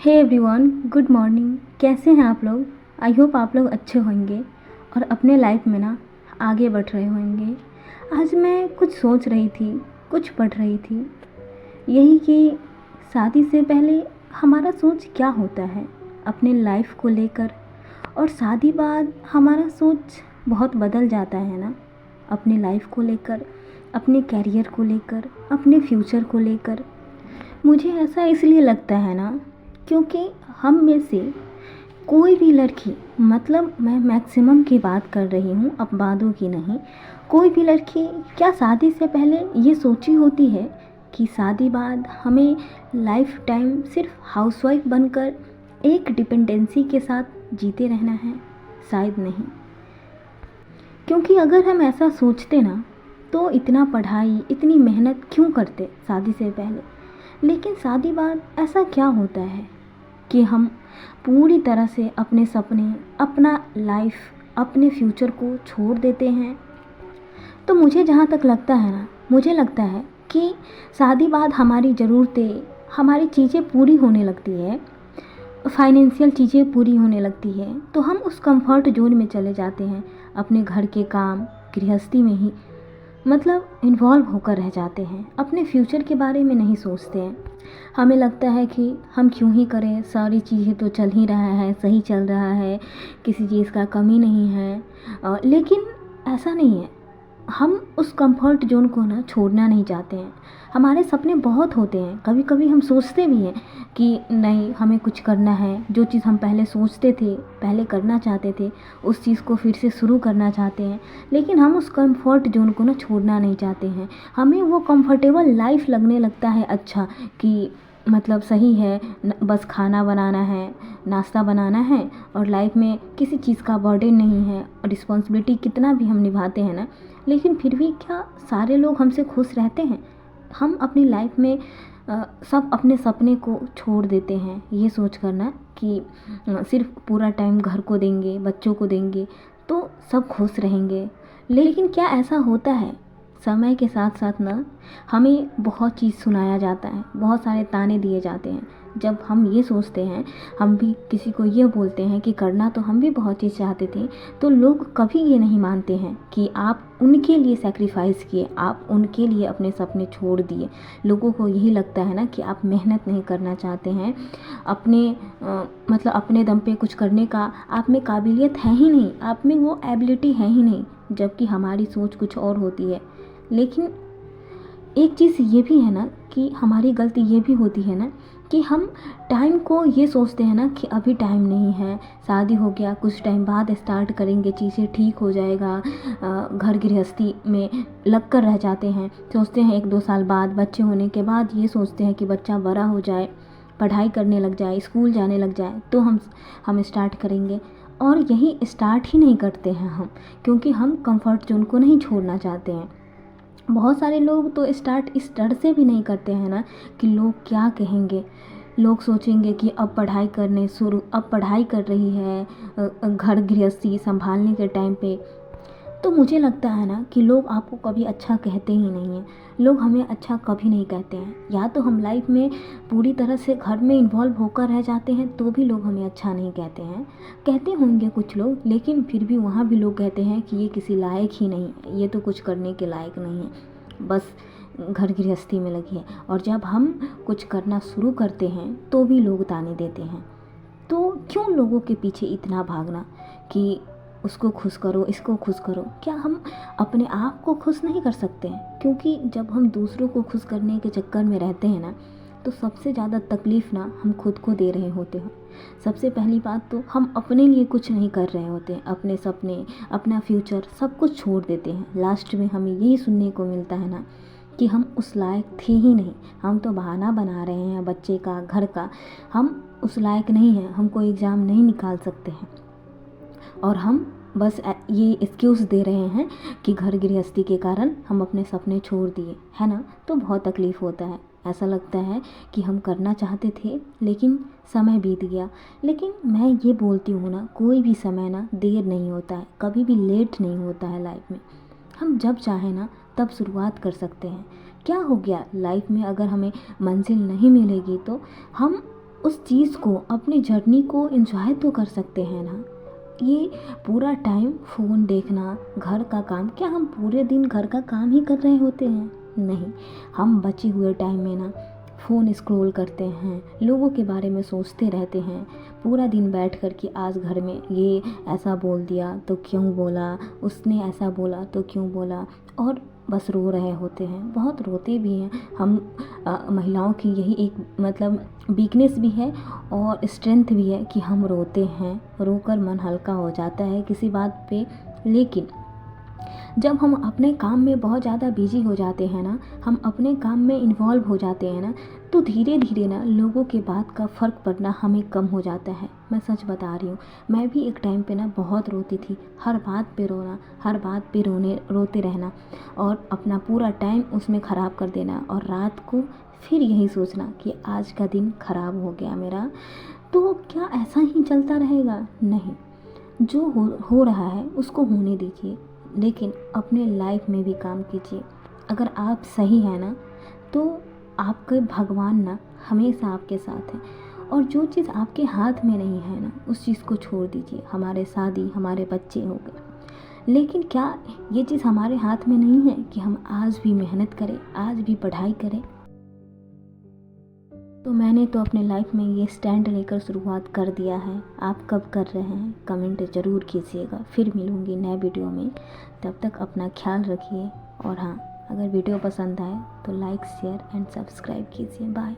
Hey everyone, good morning. कैसे हैं आप लोग? आई होप आप लोग अच्छे होंगे और अपने लाइफ में ना आगे बढ़ रहे होंगे। आज मैं कुछ सोच रही थी, कुछ पढ़ रही थी, यही कि शादी से पहले हमारा सोच क्या होता है अपने लाइफ को लेकर, और शादी बाद हमारा सोच बहुत बदल जाता है ना, अपने लाइफ को लेकर, अपने कैरियर को लेकर, अपने फ्यूचर को लेकर। मुझे ऐसा इसलिए लगता है ना, क्योंकि हम में से कोई भी लड़की, मतलब मैं मैक्सिमम की बात कर रही हूँ, अब बादों की नहीं, कोई भी लड़की क्या शादी से पहले ये सोची होती है कि शादी बाद हमें लाइफ टाइम सिर्फ हाउसवाइफ बनकर एक डिपेंडेंसी के साथ जीते रहना है? शायद नहीं। क्योंकि अगर हम ऐसा सोचते ना तो इतना पढ़ाई, इतनी मेहनत क्यों करते शादी से पहले। लेकिन शादी बाद ऐसा क्या होता है कि हम पूरी तरह से अपने सपने, अपना लाइफ, अपने फ्यूचर को छोड़ देते हैं। तो मुझे जहाँ तक लगता है ना, मुझे लगता है कि शादी बाद हमारी ज़रूरतें, हमारी चीज़ें पूरी होने लगती है, फाइनेंशियल चीज़ें पूरी होने लगती है, तो हम उस कंफर्ट जोन में चले जाते हैं, अपने घर के काम, गृहस्थी में ही मतलब इन्वॉल्व होकर रह जाते हैं, अपने फ्यूचर के बारे में नहीं सोचते हैं। हमें लगता है कि हम क्यों ही करें, सारी चीज़ें तो चल ही रहा है, सही चल रहा है, किसी चीज़ का कमी नहीं है। लेकिन ऐसा नहीं है। हम उस कंफर्ट जोन को ना छोड़ना नहीं चाहते हैं। हमारे सपने बहुत होते हैं, कभी कभी हम सोचते भी हैं कि नहीं, हमें कुछ करना है, जो चीज़ हम पहले सोचते थे, पहले करना चाहते थे, उस चीज़ को फिर से शुरू करना चाहते हैं। लेकिन हम उस कंफर्ट जोन को ना छोड़ना नहीं चाहते हैं। हमें वो कंफर्टेबल लाइफ लगने लगता है अच्छा, कि मतलब सही है, बस खाना बनाना है, नाश्ता बनाना है, और लाइफ में किसी चीज़ का बर्डन नहीं है, और रिस्पॉन्सिबिलिटी कितना भी हम निभाते हैं ना, लेकिन फिर भी क्या सारे लोग हमसे खुश रहते हैं? हम अपनी लाइफ में सब अपने सपने को छोड़ देते हैं, ये सोच कर ना कि सिर्फ पूरा टाइम घर को देंगे, बच्चों को देंगे तो सब खुश रहेंगे। लेकिन क्या ऐसा होता है? समय के साथ साथ ना हमें बहुत चीज़ सुनाया जाता है, बहुत सारे ताने दिए जाते हैं। जब हम ये सोचते हैं, हम भी किसी को ये बोलते हैं कि करना तो हम भी बहुत चीज़ चाहते थे, तो लोग कभी ये नहीं मानते हैं कि आप उनके लिए सैक्रिफाइस किए, आप उनके लिए अपने सपने छोड़ दिए। लोगों को यही लगता है ना कि आप मेहनत नहीं करना चाहते हैं, अपने मतलब अपने दम पे कुछ करने का आप में काबिलियत है ही नहीं, आप में वो एबिलिटी है ही नहीं, जबकि हमारी सोच कुछ और होती है। लेकिन एक चीज़ ये भी है ना कि हमारी गलती ये भी होती है ना कि हम टाइम को ये सोचते हैं ना कि अभी टाइम नहीं है, शादी हो गया, कुछ टाइम बाद स्टार्ट करेंगे, चीज़ें ठीक हो जाएगा, घर गृहस्थी में लग कर रह जाते हैं। सोचते हैं 1-2 साल बाद, बच्चे होने के बाद ये सोचते हैं कि बच्चा बड़ा हो जाए, पढ़ाई करने लग जाए, स्कूल जाने लग जाए, तो हम स्टार्ट करेंगे। और यही स्टार्ट ही नहीं करते हैं हम, क्योंकि हम कंफर्ट जोन को नहीं छोड़ना चाहते हैं। बहुत सारे लोग तो स्टार्ट इस डर से भी नहीं करते हैं ना कि लोग क्या कहेंगे। लोग सोचेंगे कि अब पढ़ाई कर रही है, घर गृहस्थी संभालने के टाइम पे। तो मुझे लगता है ना कि लोग आपको कभी अच्छा कहते ही नहीं हैं, लोग हमें अच्छा कभी नहीं कहते हैं। या तो हम लाइफ में पूरी तरह से घर में इन्वॉल्व होकर रह जाते हैं तो भी लोग हमें अच्छा नहीं कहते हैं। कहते होंगे कुछ लोग, लेकिन फिर भी वहाँ भी लोग कहते हैं कि ये किसी लायक ही नहीं है, ये तो कुछ करने के लायक नहीं है, बस घर गृहस्थी में लगी है। और जब हम कुछ करना शुरू करते हैं तो भी लोग ताने देते हैं। तो क्यों लोगों के पीछे इतना भागना कि उसको खुश करो, इसको खुश करो? क्या हम अपने आप को खुश नहीं कर सकते हैं? क्योंकि जब हम दूसरों को खुश करने के चक्कर में रहते हैं ना, तो सबसे ज़्यादा तकलीफ़ ना हम खुद को दे रहे होते हैं। सबसे पहली बात तो हम अपने लिए कुछ नहीं कर रहे होते हैं, अपने सपने, अपना फ्यूचर सब कुछ छोड़ देते हैं। लास्ट में हमें यही सुनने को मिलता है ना कि हम उस लायक थे ही नहीं, हम तो बहाना बना रहे हैं बच्चे का, घर का, हम उस लायक नहीं हैं, हम कोई एग्ज़ाम नहीं निकाल सकते हैं, और हम बस ये एक्सक्यूज़ दे रहे हैं कि घर गृहस्थी के कारण हम अपने सपने छोड़ दिए, है ना? तो बहुत तकलीफ़ होता है। ऐसा लगता है कि हम करना चाहते थे लेकिन समय बीत गया। लेकिन मैं ये बोलती हूँ ना, कोई भी समय ना देर नहीं होता है, कभी भी लेट नहीं होता है लाइफ में। हम जब चाहें ना तब शुरुआत कर सकते हैं। क्या हो गया लाइफ में, अगर हमें मंजिल नहीं मिलेगी तो हम उस चीज़ को, अपनी जर्नी को एंजॉय तो कर सकते हैं ना। ये पूरा टाइम फ़ोन देखना, घर का काम, क्या हम पूरे दिन घर का काम ही कर रहे होते हैं? नहीं, हम बचे हुए टाइम में ना फ़ोन स्क्रॉल करते हैं, लोगों के बारे में सोचते रहते हैं, पूरा दिन बैठ कर के आज घर में ये ऐसा बोल दिया तो क्यों बोला, उसने ऐसा बोला तो क्यों बोला, और बस रो रहे होते हैं। बहुत रोते भी हैं हम। महिलाओं की यही एक मतलब वीकनेस भी है और स्ट्रेंथ भी है कि हम रोते हैं, रोकर मन हल्का हो जाता है किसी बात पे। लेकिन जब हम अपने काम में बहुत ज़्यादा बिजी हो जाते हैं ना, हम अपने काम में इन्वॉल्व हो जाते हैं ना, तो धीरे धीरे ना लोगों के बात का फ़र्क पड़ना हमें कम हो जाता है। मैं सच बता रही हूँ, मैं भी एक टाइम पे ना बहुत रोती थी, हर बात पे रोना, हर बात पे रोते रहना और अपना पूरा टाइम उसमें ख़राब कर देना, और रात को फिर यही सोचना कि आज का दिन ख़राब हो गया मेरा। तो क्या ऐसा ही चलता रहेगा? नहीं, जो हो रहा है उसको होने दीजिए, लेकिन अपने लाइफ में भी काम कीजिए। अगर आप सही हैं ना, तो आपके भगवान ना हमेशा आपके साथ हैं, और जो चीज़ आपके हाथ में नहीं है ना, उस चीज़ को छोड़ दीजिए। हमारे शादी, हमारे बच्चे हो गए, लेकिन क्या ये चीज़ हमारे हाथ में नहीं है कि हम आज भी मेहनत करें, आज भी पढ़ाई करें? तो मैंने तो अपने लाइफ में ये स्टैंड लेकर शुरुआत कर दिया है। आप कब कर रहे हैं कमेंट ज़रूर कीजिएगा। फिर मिलूँगी नए वीडियो में, तब तक अपना ख्याल रखिए। और हाँ, अगर वीडियो पसंद आए तो लाइक, शेयर एंड सब्सक्राइब कीजिए। बाय।